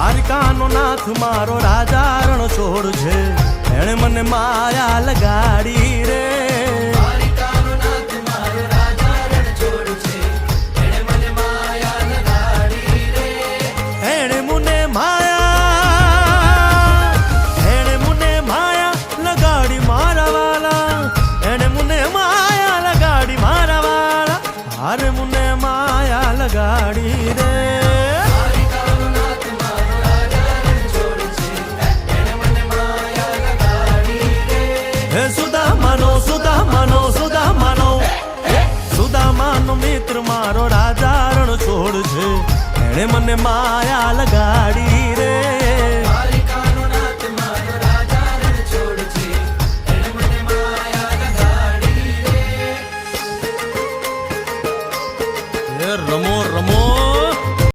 દ્વારિકાનો નાથ મારો રાજા રણ છોડ છે, એણે મને માયા લગાડી રે. દ્વારિકાનો નાથ મારો રાજા રણ છોડ છે, એણે મને માયા લગાડી રે. એણે મને માયા લગાડી મારા વાલા, એણે મને માયા લગાડી મારા વાલા, હારે મને માયા લગાડી રે. સુદામાનો મિત્ર મારો રાજા રણ છોડ છે, એણે મને માયા લગાડી